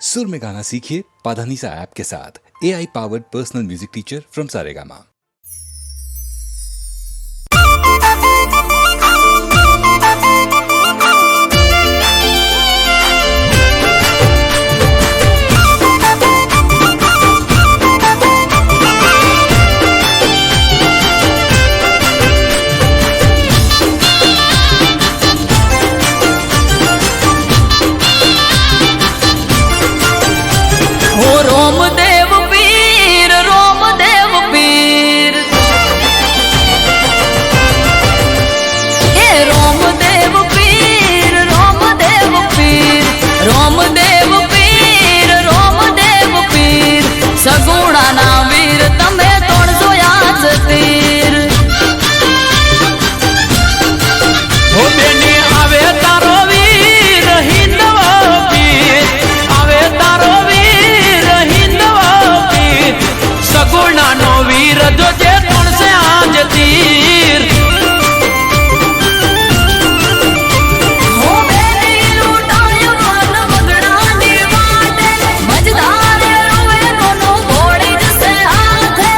सुर में गाना सीखिए पाधानीसा ऐप के साथ। AI powered personal music teacher from Saregama. Ramdev Pir हे रोमदेव पीर सगुणा ना वीर तमे तोड़जो याद तीर हो बेनी आवे तारो वीर हिंदवा पीर आवे तारो वीर हिंदवा पीर सगुणा नो वीर जो जे तोड़ से आज तीर हो बेनी लूटायो मन मगड़ानी वाटे मजदार रोवे दोनों घोड़ी जैसे हाथे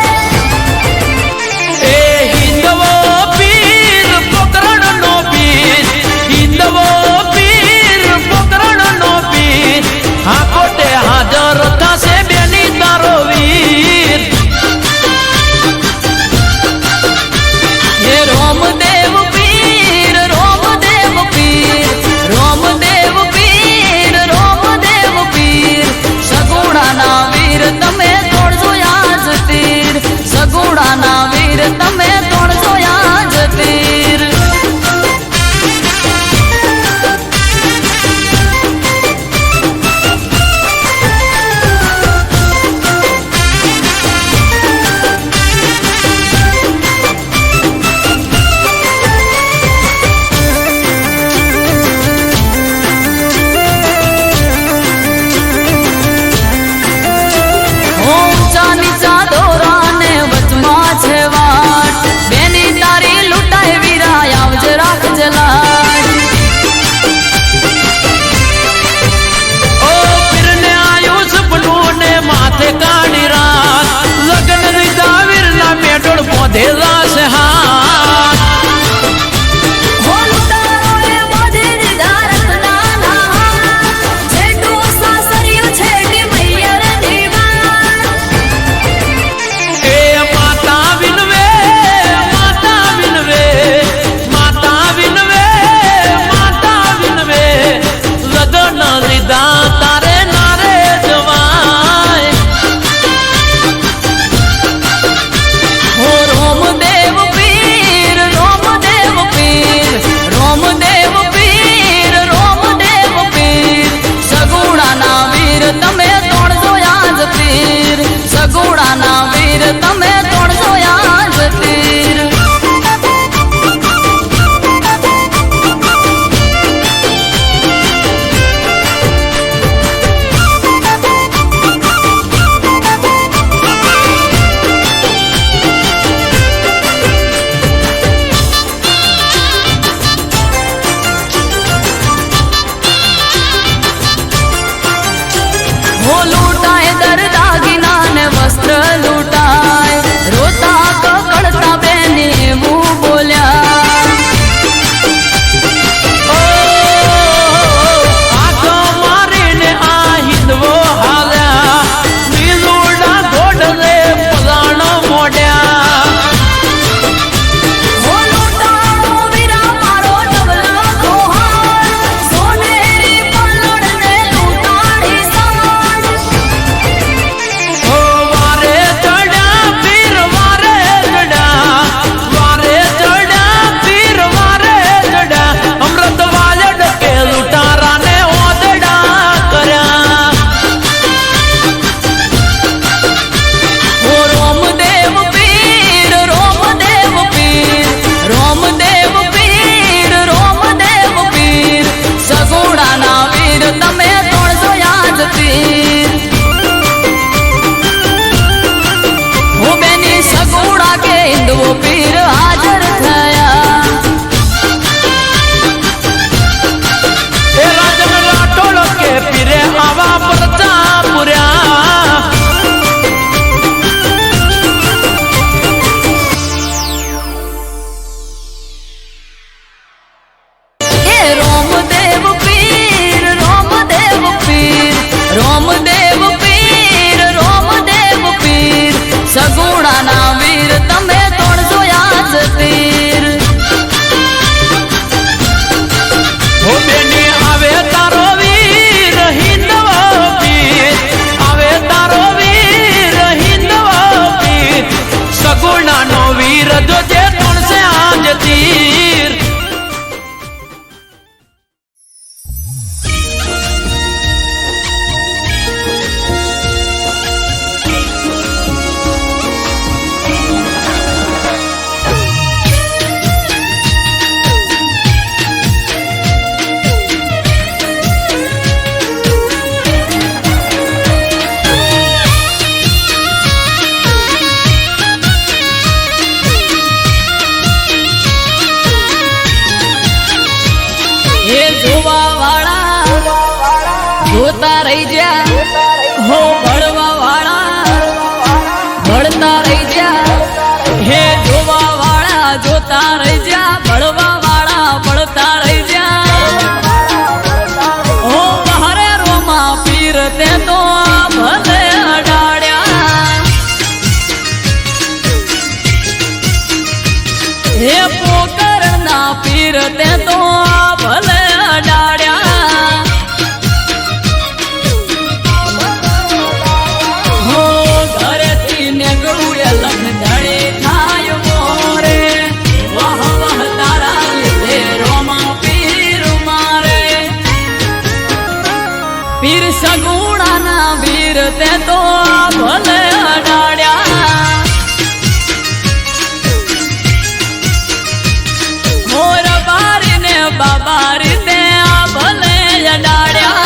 ए हिंदवा पीर पकड़न नो पीर हिंदवा पीर पकड़न नो पीर हाँ कोटे हाजर था से बेनी तारो वीर हे रोमदेव पीर सगुणा ना वीर तमे तोड़जो याद तीर सगुणा ना वीर तमे तोड़जो याद तीर ऊंचा नीचा दोरा ने वचमा छे वाट बेनी तारी लुटाए वीरा आवज राख जलाट ओ फिरने आयो सपनों ने माथे काढ़ी रात लगन रीता वीरना मेडोड़ पौधे रास हाथ हो लुटारो ए बाधे निधारत नाना छेटू सासरियो छेटी मैयर दीवार ए माता विनवे माता विनवे माता विनवे माता विनवे लगन रीता तारे नारे जवाय हो रोमदेव पीर सगुणा ना वीर तमे तोड़जो याद तीर सगुणा ना वीर तमे तोड़जो याद तीर हो लूटाए दर दागिना ने वस्त्र लूटाए रोता ककड़ता बेनी मुंह बोल्या ओ आगो मारीने आ हिंदवो हाल्या नीलूड़ा घोड़ले पलाण मोड्या हो लूटाओ वीरा मारो डबला कोहार सोनेरी पल्लड़ ने लूटाड़ी साड़ ओ वारे चढ़ा જોતા રહી જા હો ભળવા વાળા ભળતા રહી જા હે જોવા વાળા જોતા રહી જા ભળવા વાળા ભળતા રહી જા હો બહારે રોમા પીર તે તો ભલે અડાડ્યા હે પોકર ના પીર તે તો ભલે અડાડ્યા હો ઘરેથી નીકળું એ લખધણી થાય મોરે વાહ વાહ તારા લીધે રોમા પીર મારે પીર સગુણાના વીર તે તો ભલે અડાડ્યા મોર બારી ને બાબારી તે ભલે અડાડ્યા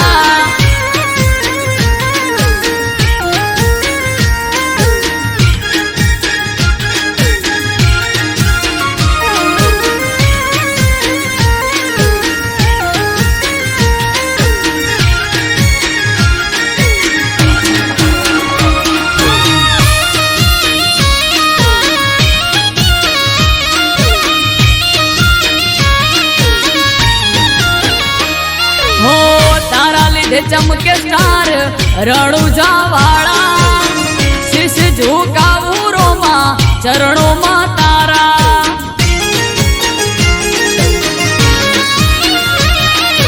હો તારા લીધે ચમકે સ્ટાર રણુજા વાળા શીશ ઝુકાવું રોમા ચરણોમાં તારા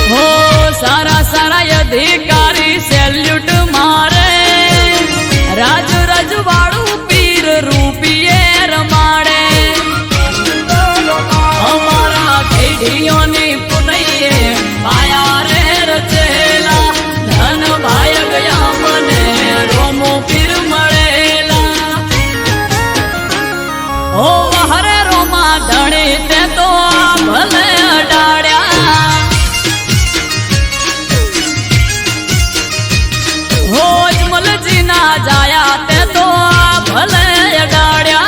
હો સારા સારા અધિકારી સેલ્યુટ મારે રાજ રજવાડું પીર રૂપિયે રમાડે અમારા પેઢીઓની પુનૈયે પાયા રે રચેલા ધન ભાય ગયા મને રોમો પીર મળેલા ઓ હરે રોમા ધણી તે તો ભલે અડાડ્યા હો જમલજી ના જાયા તે તો ભલે અડાડ્યા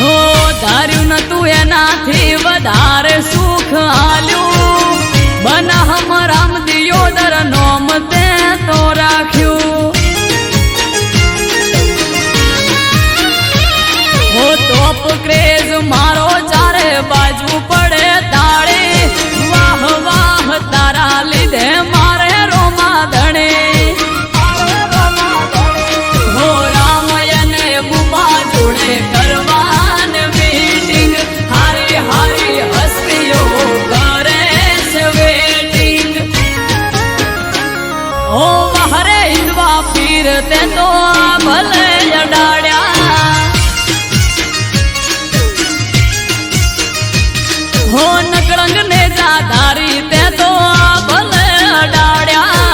હો ધાર્યું નતું એનાથી વધારે સુખ આલ્યું બનાહમ રામ દિયોદર નોમ તે તો રાખ્યું હો ટોપ ક્રેઝ મારો ચારે બાજુ પડે તાળે વાહ વાહ તારા લીધે મારે રોમા ધણે હો રામયને બુમા જોડે કરવાન મીટિંગ હારી હારી હસ્તીઓ કરે છે વેટિંગ ઓ હરે હિંદવા પીર તે તો ભલે અડાડ્યા હો નકળંગ ને જાધારી તે તો ભલે અડાડ્યા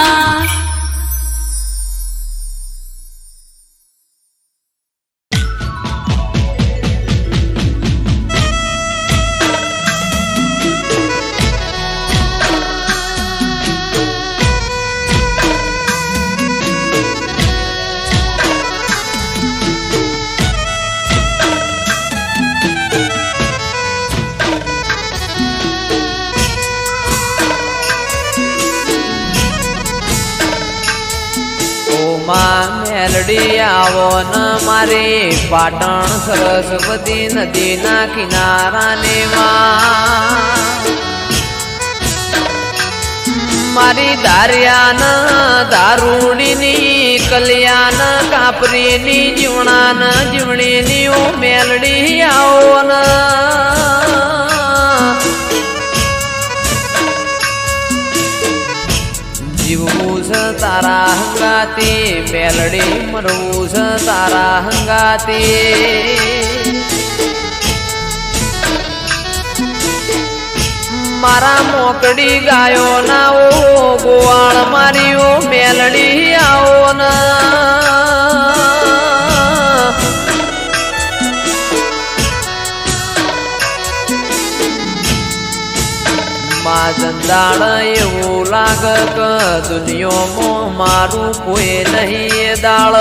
માં મેલડી આવો ન મારી પાટણ સરસ્વતી નદીના કિનારાને મારી ધાર્યાન દારૂડીની કલ્યાણ કાપરીની જીવણાન જીવણીની ઓ મેલડી આવો ન જીવવું છે તારા હંગાતી મેલડી મરવું છે તારા હંગાતી મારા મોકડી ગાયો ના ઓ ગોવાળ મારી ઓ મેલડી આવો ના જંદાળ એવું લાગે કે દુનિયામાં મારું કોઈ નહીં દાળ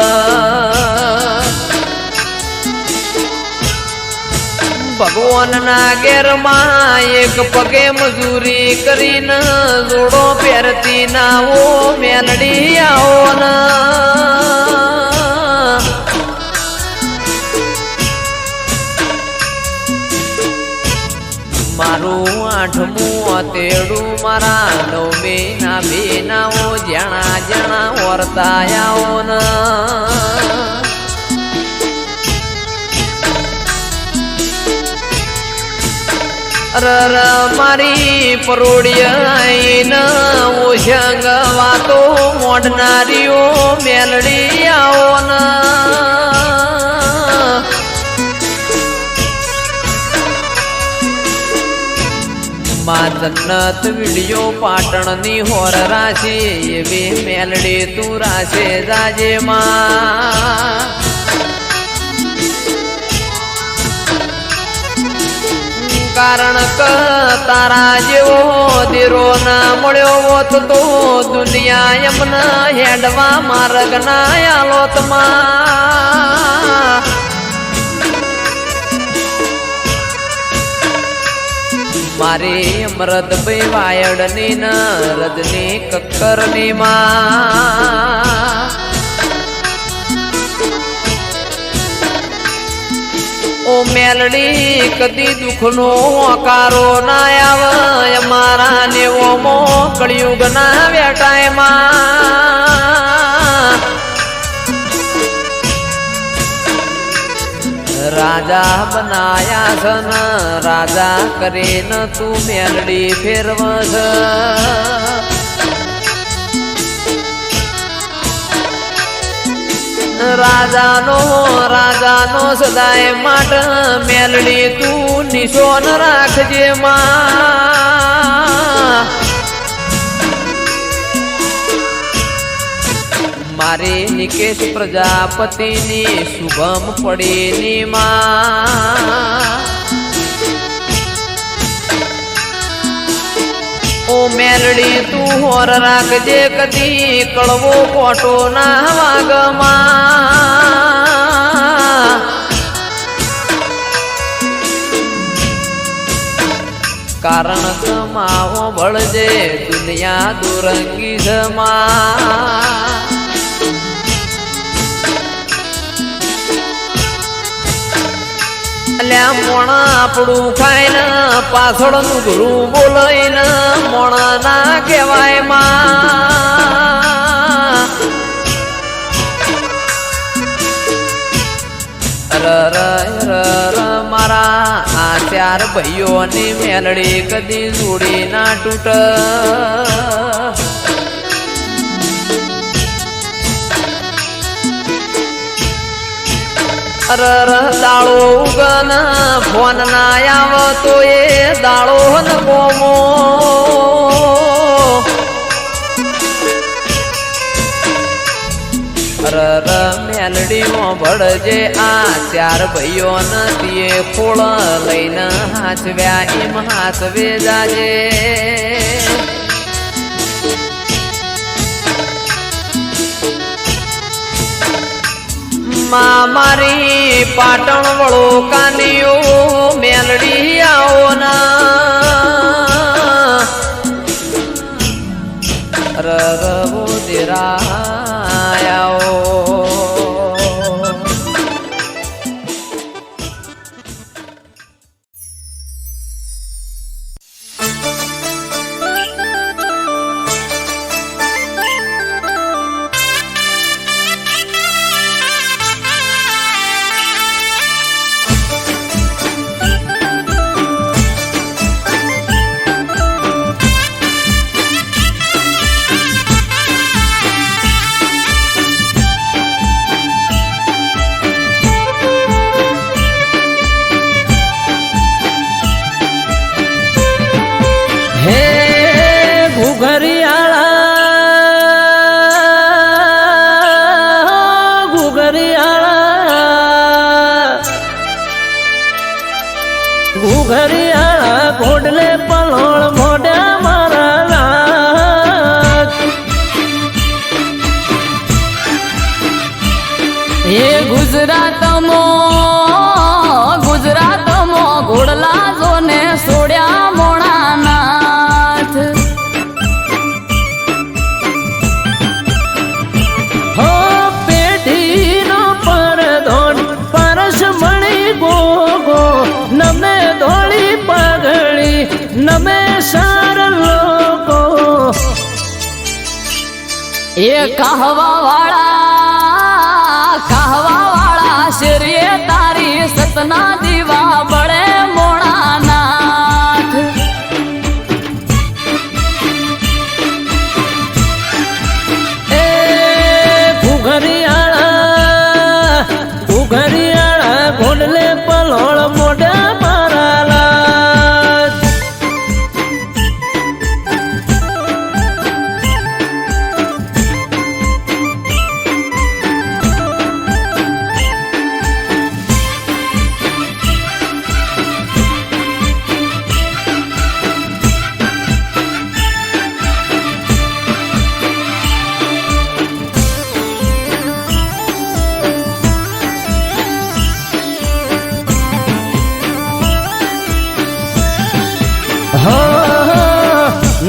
ભગવાનના ઘેરમાં એક પગે મજૂરી કરીને જોડો પહેરતી ના ઓ મેલડી આવો ના મારું આઠમું તેડું મારા નવમે ના બેનાઓ જણા જણા વર્તાયાઓ ન રર મારી પરોડિયાઈને ઓશંગ વાતો મોડનારીઓ મેલડી આવો ના માં જન્નત વિડિયો પાટણની હોર રાશિ એવી મેલડી તું રાશે જાજે માં કારણ કે તારા જેવો દીરો ના મળ્યો હોત તો દુનિયા એમના હેડવા માર્ગ ના આલોત માં મારી અમૃતભાઈ વાયડની ન રજની કક્કરની માં ઓ મેલડી કદી દુઃખનો આકારો ના આવે મારા નેવો મો કળિયુગ ના વેટાય માં રાજા બનાયા છન રાજા કરીને તું મેલડી ફેરવસ રાજાનો સદાય માટ મેલડી તું નિશોન રાખજે માં મારી નિકેશ પ્રજાપતિની શુભમ પડીની માં ઓ મેલડી તું હોર રાખજે કદી કળવો કોટો ના વાગમાં કારણ કમાવો બળજે દુનિયા દુરંગી જમા અલ્યા મોણા આપણું ખાઈને પાછળનું ઘરું બોલાઈને મોણા ના કહેવાય માં મારા આ ચાર ભાઈઓની મેલડી કદી જોડી ના તૂટ દાળો ઉગન ફોન ના આવતો એ દાળો ન ગોમો મેલડીઓ ભળજે આ ચાર ભાઈઓ નથી ખોળ લઈને હાચવ્યા એમ હાચવે જાજે મારી પાટણ વળો કાનીઓ મેલડી આવો ના રવો દેરાયાઓ ઘુઘરિયાળા ઘોડલે પલોળ મોઢ્યા મારા લાજ એ ગુજરાતમાં ઘોડલા જોને સોડ્યા મોણાનાથ હો પેઢીનો પરધોન પરસ મણી ગોગો નમે ધોળી પાઘડી નમે સાર લોકો એ કહવા વાળા શેરીએ તારી સતના દીવા બળે મોણાનાથ એ ઘુઘરિયાળા ઘોડલે પલોળ મોઢા મારા લાજ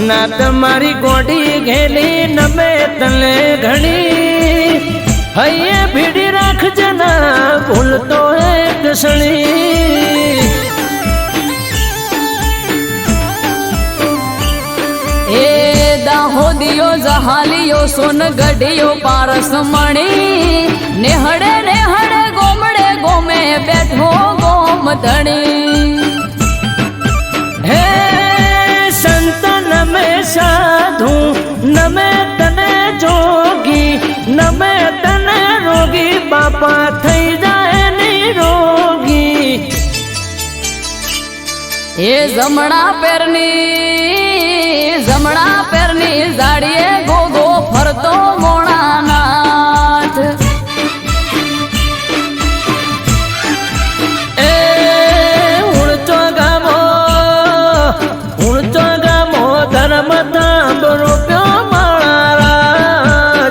ના તમારી ગોડી ઘેલી નમે તને ઘણી હૈયે ભીડી રાખજે ના ભૂલતો એક સણી એ દાહોદિયો જહાલિયો સોનગઢિયો પારસ મણી નેહડે ગોમડે ગોમે બેઠો ગોમ ધણી હે સંત નમે સાધુ નમે તને જોગી નમે તને રોગી બાપા થઈ જાય નિરોગી એ જમણા પેરની જાડીએ ગોગો ફરતો મોણાનાથ એ ઉણચો ગામો ધર્મ તાંબ રૂપ્યો મારા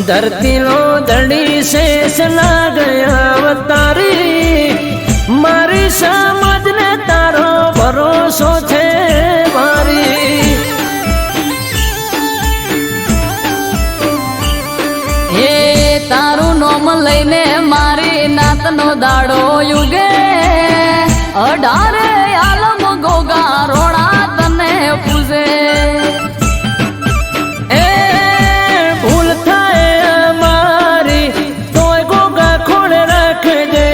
धरती लो दड़ी शेष ना गया अवतारी मारी समझ ने तारो भरोसो छे मारी એ તારું નોમ લઈને મારી નાતનો દાડો યુગે 18 આલમ ગોગા રોણા તને પૂજે ए भूल थाए मारी तोय गोगा खोड़े रख दे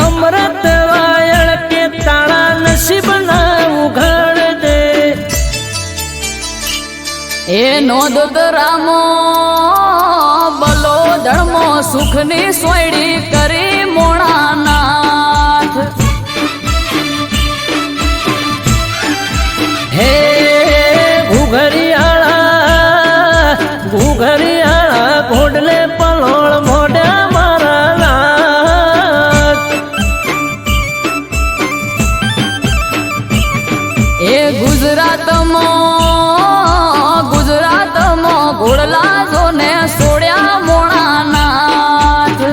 अमृत वायल के ताड़ा नसीब ना उघड़ दे એ નોંધ રામો બલો ધર્મો સુખની સોયડી કરી મોણાનાથ हे घुघरियाळा घोडले पलोळ मोढ्या मारा लाज એ ગુજરાતમાં ઘોડલા જોને સોડ્યા મોણાનાથ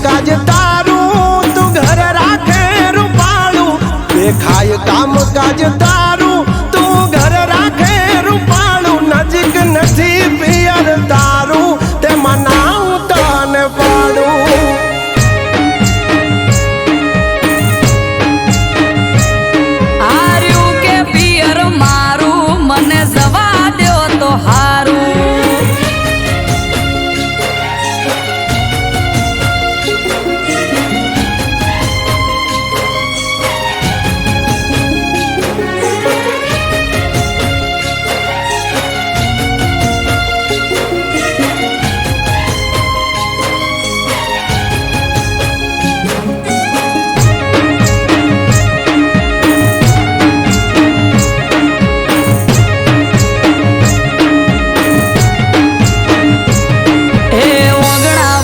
કાજ તારું તું ઘર રાખે રૂપાળું દેખાય કામ કાજ તારું તું ઘર રાખે રૂપાળું નજીક નથી પિયર તારું તે મનાવું તને પાડું હાર્યું કે પિયર મારું મને જવા દ્યો તો હારું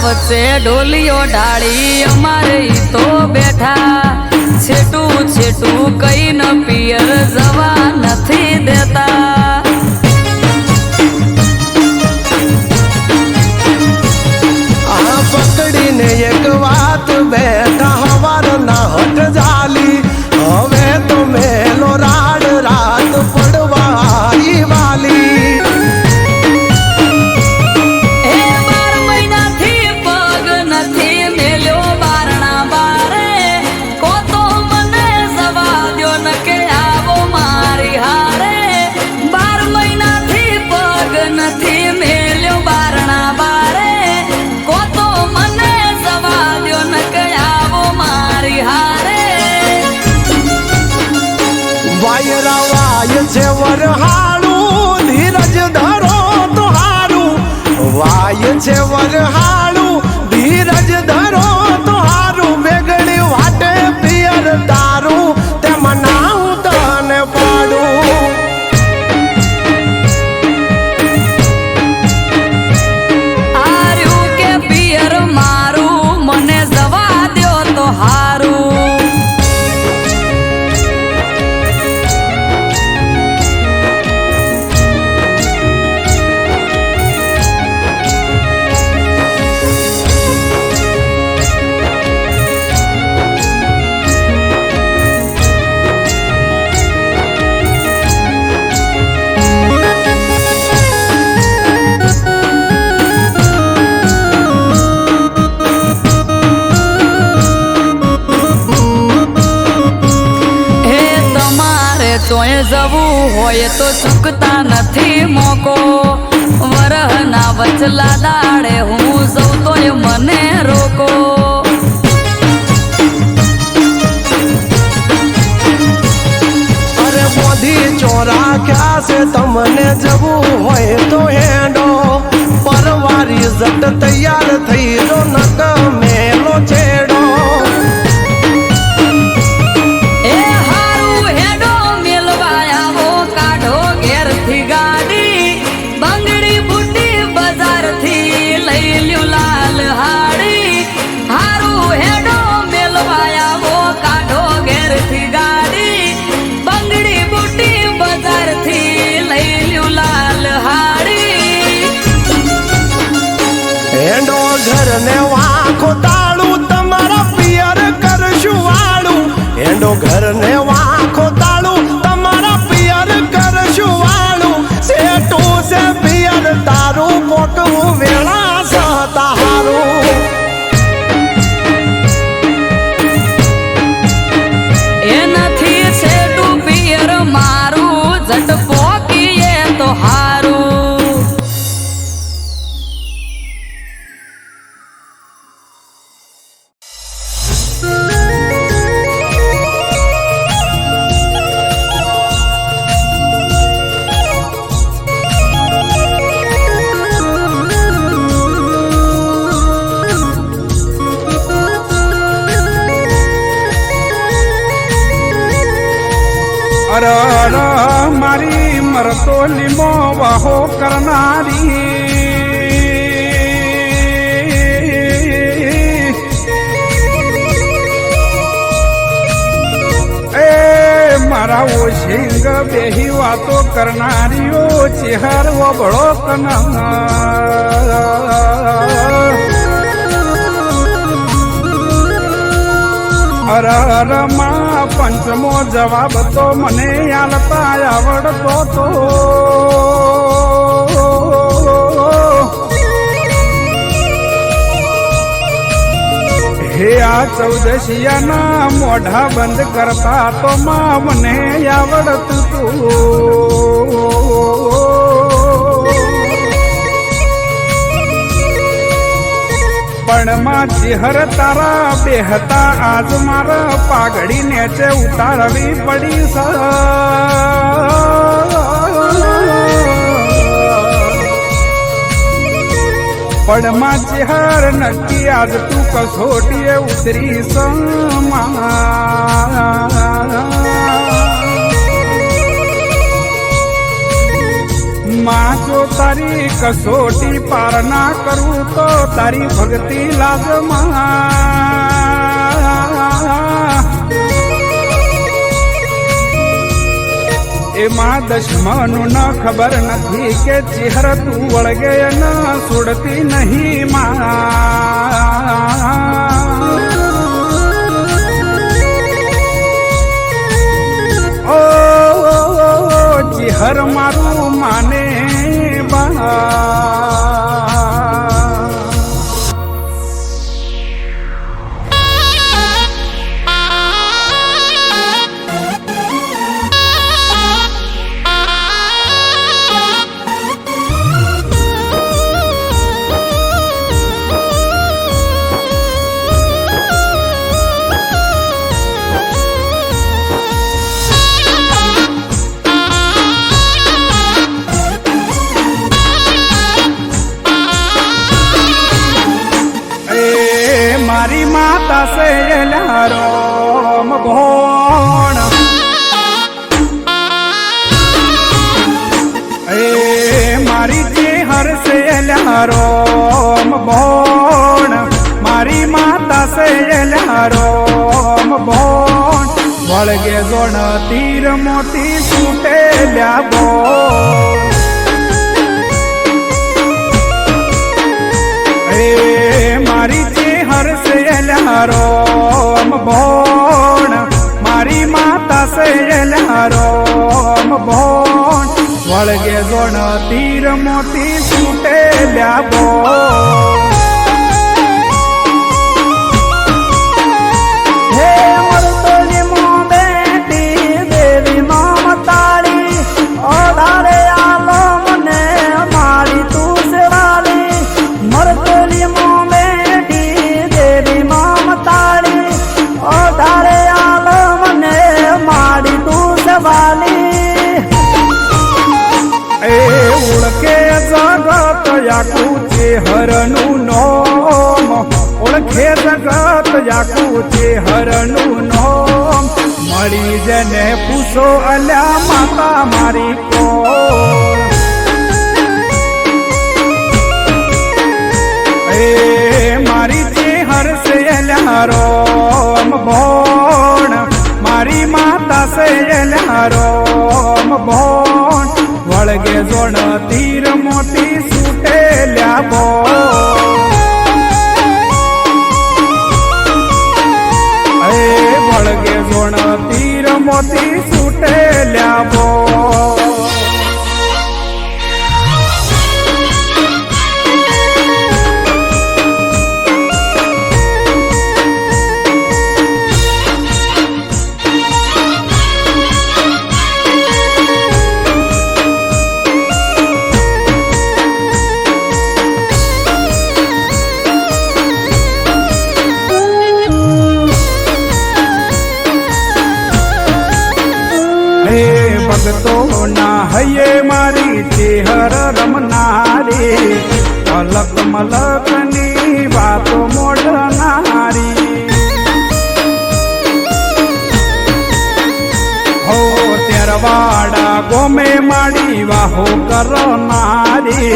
વચ્ચે ડોલીઓ ઢાળી અમારે ઈ તો બેઠા છેટું છેટું કઈ ન પિયર જવા નથી દેતા આ પકડીને એક વાત બેઠા હવાર ના હટ જાલી હવે તો મેલો રાડ રાત પડવા વાલી વાયરા છે વરહાળું ધીરજ ધરો તો હારું વાય છે વરહાળું ધીરજ ધરો તો હારું બેગડી વાટે પિયર તારું તે મનાવું તને પાડું હાર્યું કે પિયર મારું મને જવા દ્યો તો હારું તોય જવું હોય તો ચૂકતા નથી મોકો વરહના વચલા દાડે હું જઉં તોય મને રોકો અરે મોધી ચોરા ક્યાં છે તમને જવું હોય તો હેડો પરવારી જટ તૈયાર થઈ જો નક મેલો છેડો ઘરને વાંખો તાળું તમારા પિયર કરશું વાળું એંડો ઘરને વાંખો તાળું તમારા પિયર કરશું વાળું સેટું છે પિયર તારું પોટવું વેળા સહતા હારું એનાથી છેટું પિયર મારું જટ પોકીએ તો હારું મારી મરતો લીમો વાહો કરનારી એ મારા ઓશિંગ બેહી વાતો કરનારીઓ ચેહર વબળો કના અરરમાં પંચમો જવાબ તો મને આલતા આવડતો તો હે આ ચૌદશિયાના મોઢા બંધ કરતા તો માં મને આવડતું તું પણ માં ચેહર તારા બેહતા આજ મારા પાઘડી નેચે ઉતારવી પડી પણ માં ચેહર નક્કી આજ તું કસોટીએ ઉતરી માં જો તારી કસોટી પાર ના કરું તો તારી ભક્તિ લાજમાં એમાં દશમનું ન ખબર નથી કે ચેહર તું વળગે ન છોડતી નહીં માં હર મારું માને બા મારી માતા સે રામ ભોણ મારી ચેહર સે રામ ભોણ મારી માતા સે રામ ભોણ વળગે જોણ તીર મોતી છૂટે બોણ મારી ચેહર સે રામ ભોણ મારી માતા સે રામ ભોણ વળગે જોણ તીર મોતી છૂટે બોણ હે મરતોલી મો બેટી દેવી મમતાળી ઓધારે આલો મને મારી તું સેવાલી મરતોલી મો બેટી દેવી મમતાળી ઓધારે આલો મને મારી તું સેવાલી એ ઓળખે જગત યાકું ચેહરનું નોમ ઓળખે જગત યાકું ચેહરનું નોમ મળી જને પૂછો અલ્યા માતા મારી કોણ મારી ચેહર સે રામ ભોણ મારી માતા સે રામ ભોણ વળગે જોણ તીર મોતી છૂટે બોણ વળગે જોણ તીર મોતી છૂટે બોણ ભગતો ના હૈયે મારી ચેહર રમનારી અલક મલકની વાતો મોઢનારી હો તેરવાડા ગોમે માડી વાહો કરનારી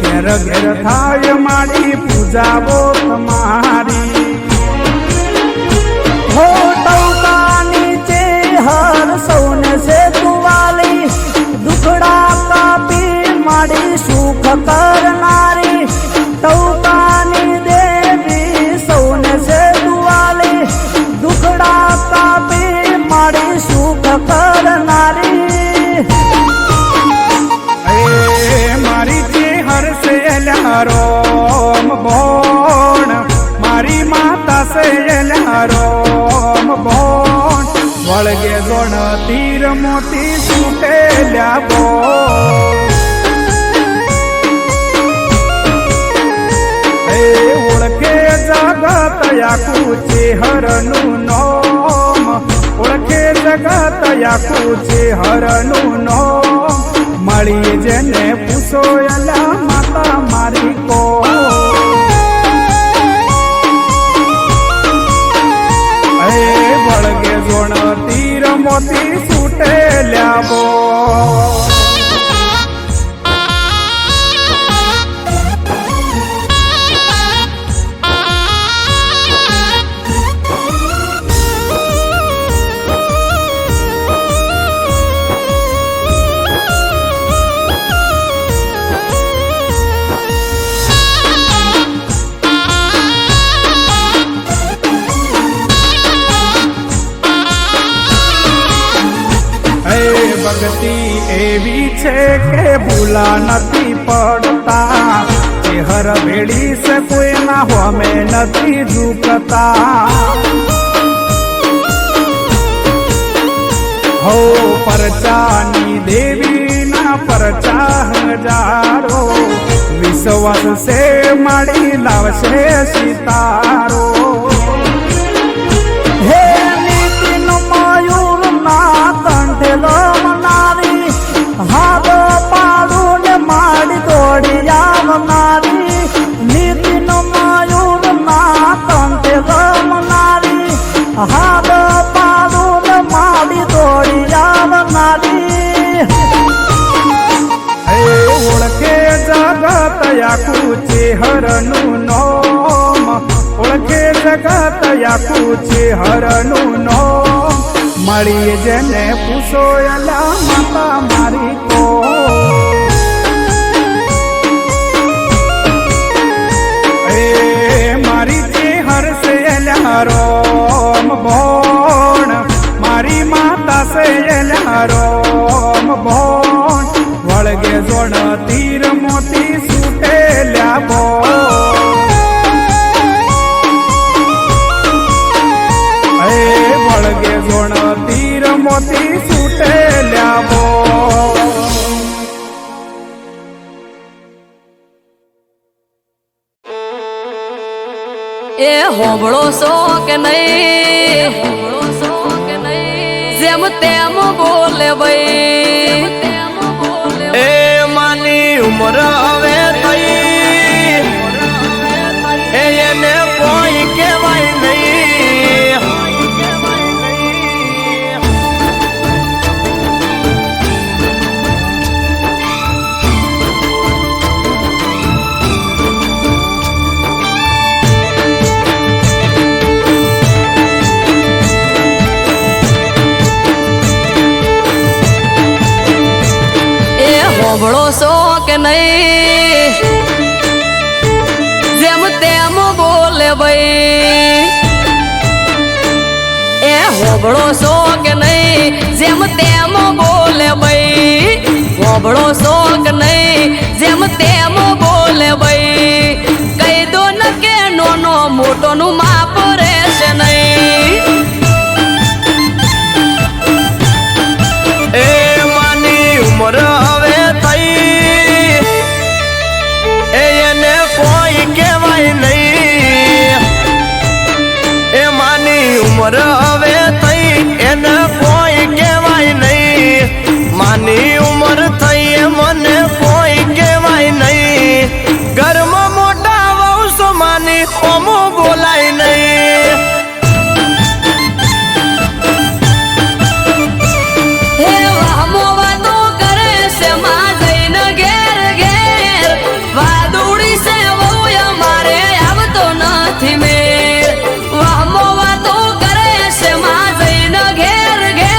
ઘેર ઘેર થાય માડી પૂજાવો તમારી હો ટૌકાની ચેહર સૌને સે તુવાલી દુખડા કાપી માડી સુખ કરનારી ટૌકાની દેવી સૌને સે તુવાલી દુખડા તીર મોતી છૂટેલ્યા બોલ ઓળખે જગત આખું ચેહરનું નોમ ઓળખે જગત આખું ચેહરનું નોમ મળી જેને પૂછો એલા માતા મારી કો વળગે જોણ તીર મોતી છૂટેલ્યા બોલ ભક્તિ એવી છે કે ભૂલા નથી પડતા ચેહર ભેડી છે કોઈના હોમે નથી ઝૂકતા હો પરચાની દેવીના પરચા હજારો વિશ્વાસ છે માડી લાવશે સિતારો હે નીતિન મયુર ના કંઠેલો મનારી હાથ પાડું ને માડી દોડી આવનારી નીતિન મયુર ના કંઠેલો મનારી હાથ પાડું ને માડી દોડી આવનારી ઓળખે જગત આખું ચેહરનું નોમ ઓળખે જગત આખું ચેહરનું નોમ મળી જેને પૂછો એલા માતા મારી કો મારી ચેહર છે એલા રોમ બોણ મારી માતા છે એલા રોમ બોણ વળગે જોડ તીર મોતી છૂટેલ્યા બોલ વળગે જોડ તીર મોતી છૂટેલ્યા બોલ એ હોબળો સો કે નહીં જેમ તેમ બોલે ભાઈ એ માની ઉમર હવે થઈ એને કોઈ કહેવાય નહીં હોબળો સો કે નહીં જેમ તેમ બોલે ભાઈ એ હોબળો સો કે નહીં જેમ તેમ બોલે ભાઈ હોબળો સો કે નહીં જેમ તેમ બોલે ભાઈ કહી દો ન કે નોનો મોટો નું માપ રહેશે નહીં એ માની ઉમર હવે થઈ એને કોઈ કહેવાય નહીં એ માની ઉમર હવે થઈ એને કોઈ કહેવાય નહીં માની ઉમર થઈ મને કોઈ કહેવાય નહીં ઘરમાં મોટા વંશો માની ઓમો બોલાય નહીં હે વામો વાતો કરે છે માં જઈને ઘેર ઘેર વાદુડી છે વહુ અમારે આવતો નથી મેળ વામો વાતો કરે છે માં જઈને ઘેર ઘેર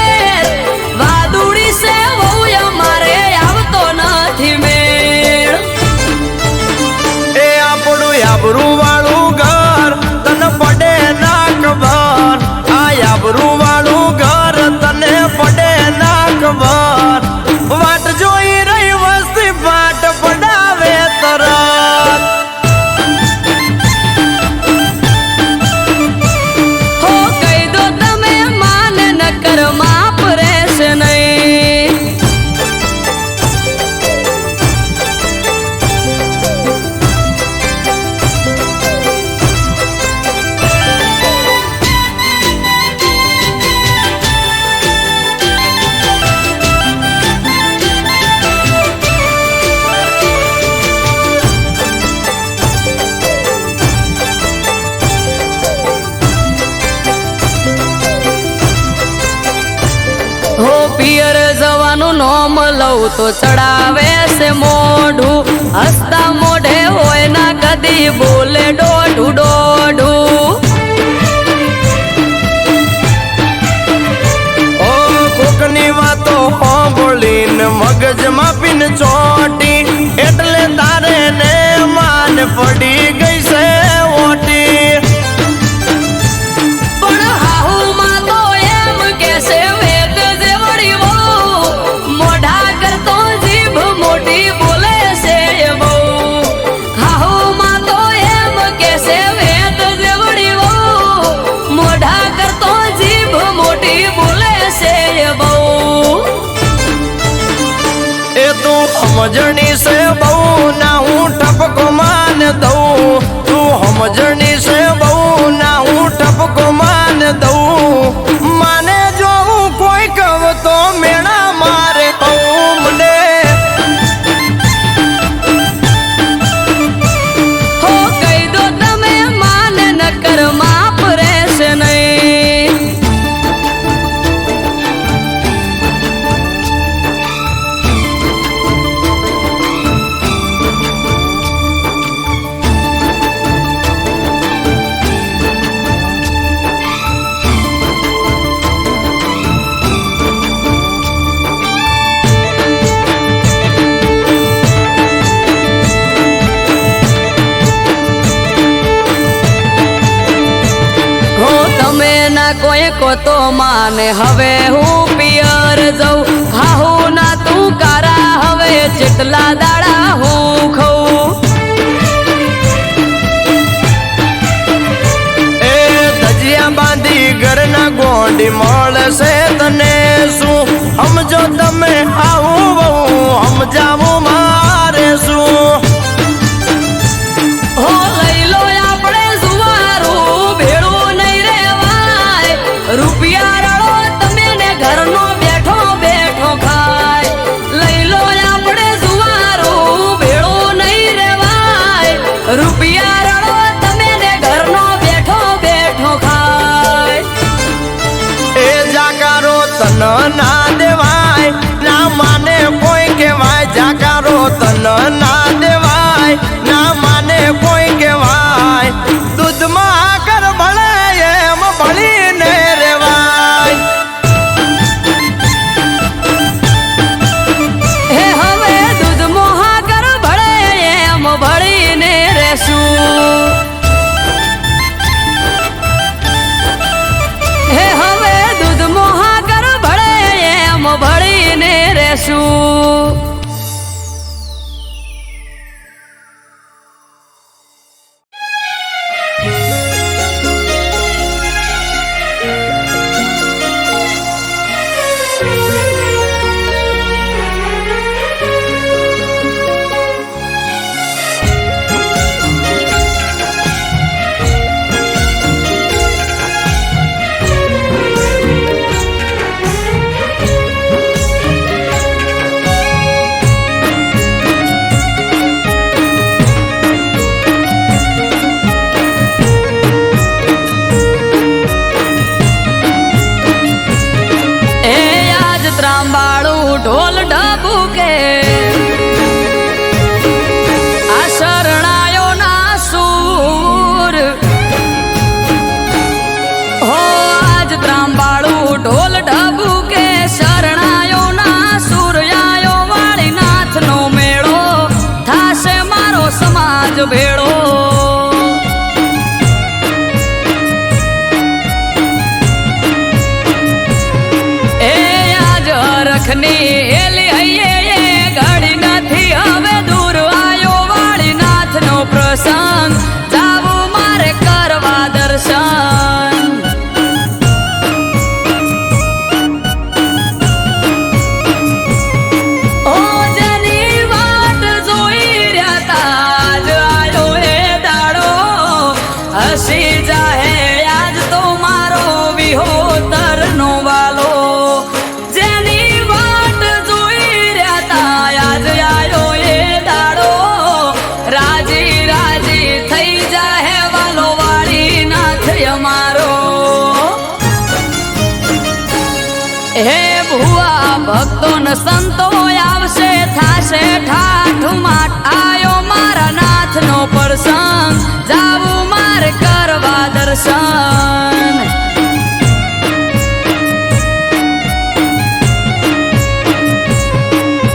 માનું નોમ લઉં તો ચડાવે છે મોઢું, હસતા મોઢે હોય ના કદી બોલે દોઢું દોઢું. ઓ કોકની વાતો સાંભળીને મગજમાં પીન ચોટી, એટલે તારે ને માન પડી ગઈ છે ઓટી. પણ હાહુમાં તો એમ કે છે વેદ જેવડી બહુ, મોઢા કરતો જીભ મોટી બોલે છે બહુ. હાહુમાં તો એમ કે છે વેદ જેવડી બહુ, મોઢા કરતો જીભ મોટી બોલે છે બહુ. એ તું સમજણી છે બહુ ના હું ટપકો માન દઉં, તું સમજણી છે બહુ ના હું ટપકો માન દઉં. માને જો હું કોઈ કહું તો મેણા મારે મને. હો કહી દો તમે માન નકર માફ રહેશે નહીં. હો તમે ના કોઈ કો તો માને હવે હું પિયર જઉં, હાહુ ના તું કારા હવે જેટલા દાડા હું ખઉં. એ ધજિયા બાંધી ઘરના ગોંડી મળશે તને શું, સમજો તમે આવું બહુ સમજાવું મારે શું. હો લઈ લો આપણે સુવારું ભેળું નહીં રેવાય, રૂપિયા રળો તમે ને ઘરનો બેઠો બેઠો ખાય. લઈ લો આપણે સુવારું ભેળું નહીં રેવાય, રૂપિયા રળો તમે ને ઘરનો બેઠો બેઠો ખાય. એ જાકારો તન ના દેવાય, ના માને કોઈ કહેવાય. જાકારો તન ના દેવાય, ના માને કોઈ કહેવાય. દૂધમાં આકર ભળે એમ ભળીને રેવાય. હે હવે દૂધ મોહાગર ભળે એમ ભળીને રહેશું. હે હવે દૂધ મોહાગર ભળે એમ ભળીને રહેશું. ત્રાંબાળું ઢોલ ઢબુકે, આ શરણાયો ના સૂર. હો આજ ત્રાંબાળું ઢોલ ઢબુકે, શરણાયો ના સૂર. આયો વાળીનાથ નો મેળો, થાશે મારો સમાજ ભેળો. રખની એલી હૈયે ભક્તો ન સંતો આવશે થાશે ઠાઠ માઠ આયો મારા નાથ નો પ્રસંગ જાવું મારે કરવા દર્શન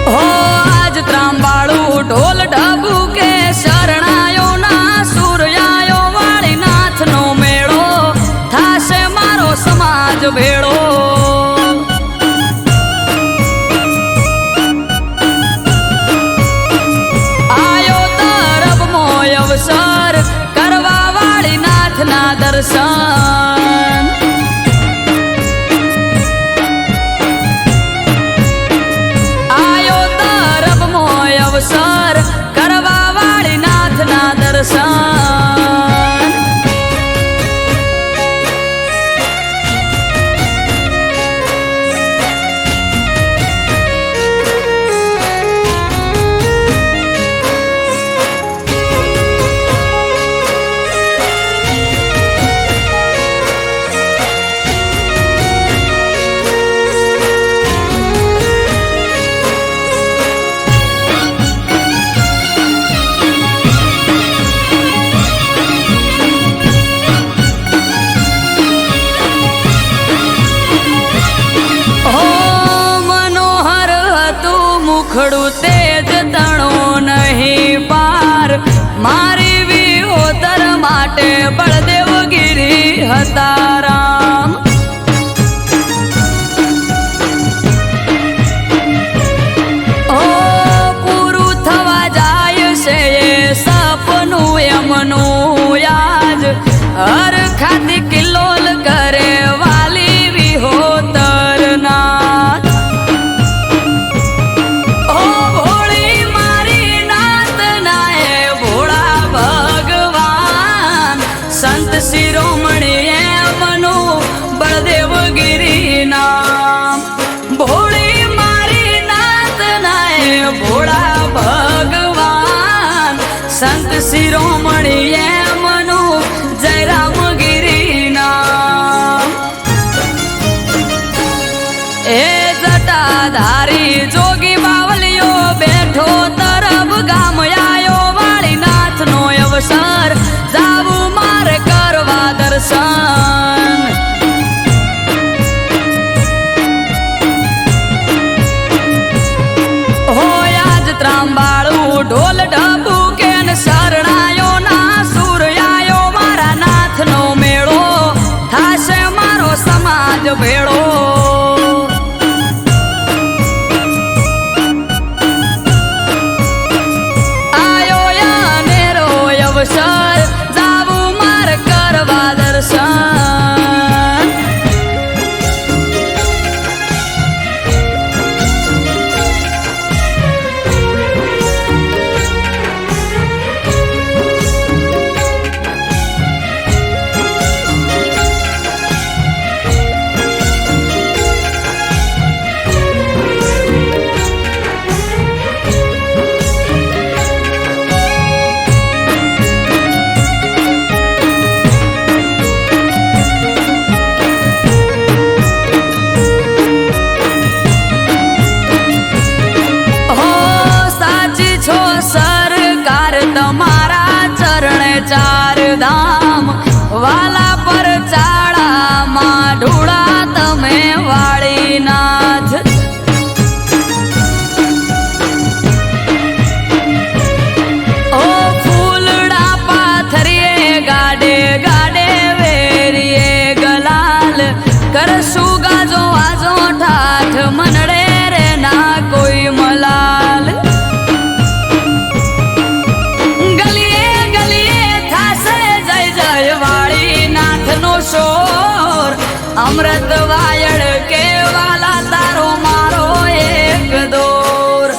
હો આજ ત્રાંબાળું ઢોલ ઢબુ કે શરણાયો ના સૂર્યાયો વાળી નાથ નો મેળો થાશે મારો સમાજ ભેળો અવસર કરવા વાળી નાથના દર્શન આયો તરફમો અવસર કરવા વાળી નાથના દર્શન મુખડું તેજ તણો નહીં પાર મારી વિહોતર માટે બળદેવગીરી હતા રામ ઓ પૂરું થવા જાય છે એ સપનું એમનું યાદ હર ખાતી કિલ્લોલ કરે વાલી વિહોતર નાથ શિરોમણી એમનું બળદેવગીરી નામ ભોળી મારી નાથ નાય ભોળા ભગવાન સંત શિરોમણી એમનું જયરામગીરી નામ એ જટાધારી જોગી બાવલીઓ બેઠો તરફ ગામ આયો વાળી નાથ નો અવસર જાવું મારે કરવા દર્શન હોય આજ ત્રાંબાળું ઢોલ ઢબુ કે શરણાયો ના સૂર્યાયો મારા નાથ નો મેળો થાશે મારો સમાજ ભેળો આયો યાનેરો અવસર જાવું મારે કરવા દર્શન ચાર ધામ વાલા પર ચાળામાં ઢોળા તમે વાળીનાથ ઓ ફૂલડા પાથરીએ ગાડે ગાડે વેરીએ ગલાલ કરશું ગાજો આજો ઠાઠ મનડે રે ના કોઈ મલાલ અમૃત વાયડ કે વાલા તારો મારો એક દોર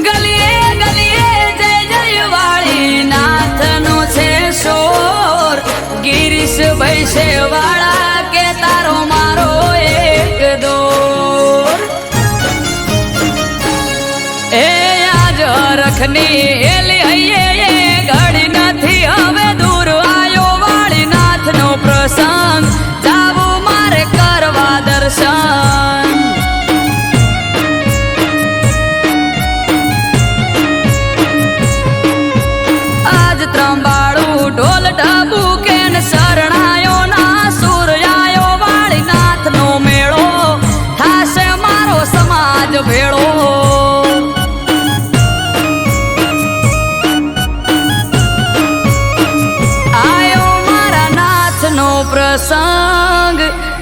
ગલીએ ગલીએ જય જય વાળી નાથ નો છે શોર ગિરીશ ભૈસે વાળા કે તારો મારો એક દોર એ આજ રખની એલી હૈયે ઘડી નથી હવે દૂર આયો વાળી નાથ નો પ્રસંગ જાવું મારે કરવા દર્શન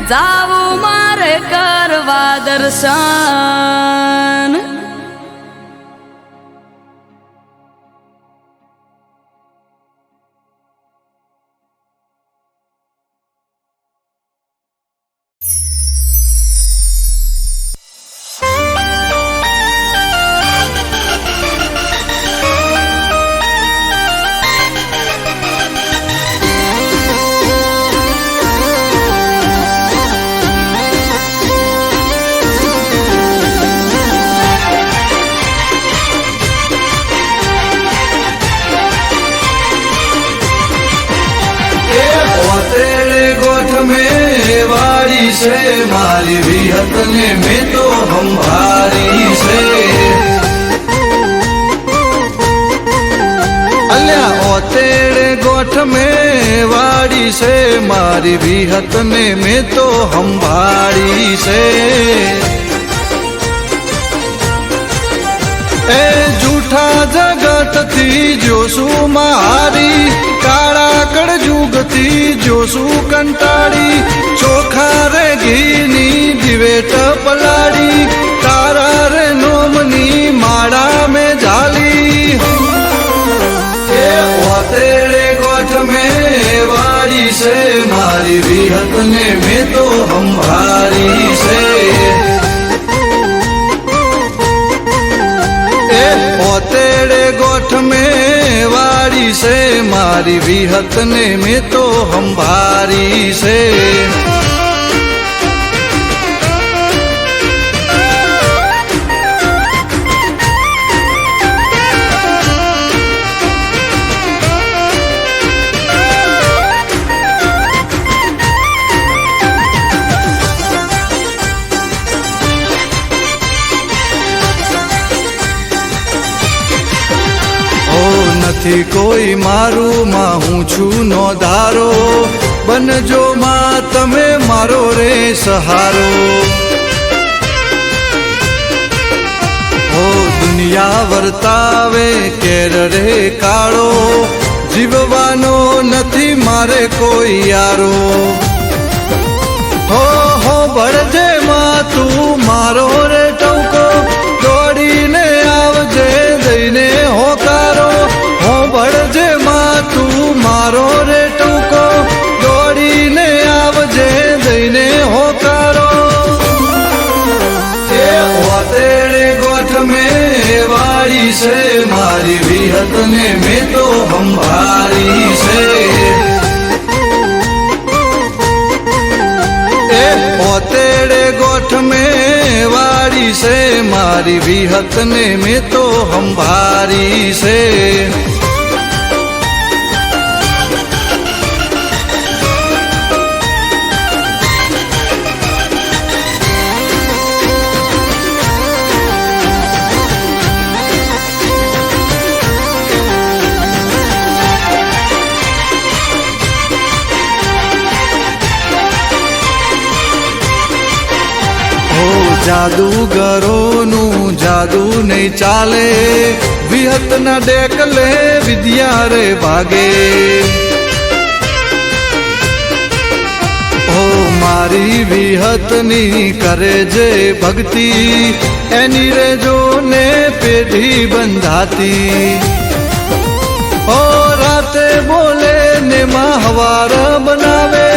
જાવું મારે કરવા દર્શન से मारी विहत ने में तो हम भारी से अल्या ओतेड़े गोठ में वाड़ी से मारी विहत ने में तो हम भारी से ए जूठा जगत थी जोसु मारी काड़ा कड़ जुगती जोसु कंटाड़ी चोखा रे घीनी दिवेट पलाड़ी तारा रे नोमनी माड़ा में झाली तेरे गोठ में वारी से मारी विहत ने में तो हम भारी से तेरे गोठ में वारी से मारी विहत ने में तो हम भारी से નથી કોઈ મારું માં હું છું નો ધારો બનજો માં તમે મારો રે સહારો ઓ દુનિયા વર્તાવે કેર રે કાળો જીવવાનો નથી મારે કોઈ યારો હો બળજે માં તું મારો રે ટવકો દોડીને આવજે દઈને હોકારો बड़जे माँ तू मारो रे टूको दौड़ी ने आवजे दईने होकारो तेरे गोठ में वारी से मारी विहत ने में तो हम भारी से तेरे गोठ में वारी से मारी विहत ने में तो हम भारी से જાદુગરોનું જાદુ નહીં ચાલે વિહતના ડેકલે વિદ્યા રે ભાગે ઓ મારી વિહતની કરે જે ભક્તિ એની રે જોને પેઢી બંધાતી ઓ રાતે બોલે ને માં હવાર બનાવે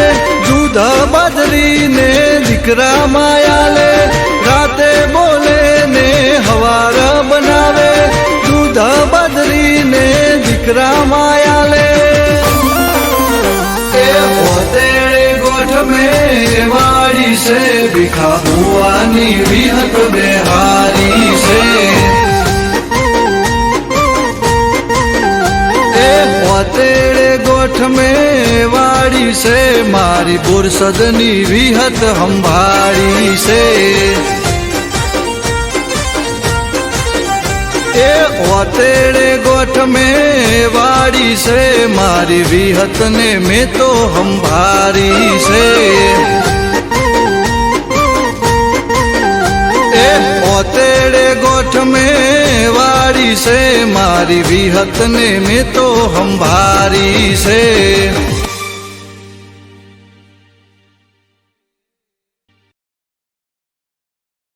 दूध बाजरी ने दिकरा मायाले राते बोले ने हवार बनावे दूध बाजरी ने दिकरा मायाले तेरे गोठ में वाड़ी से बिखा हुआनी विहत बेहारी से तेरे गोठ में वाड़ी से मारी बुरसदनी विहत हम भारी से तेरे गोठ में वाड़ी से मारी विहत ने में तो हम भारी से तेरे गोठ में वाड़ी से मारी विहत ने में तो हम भारी से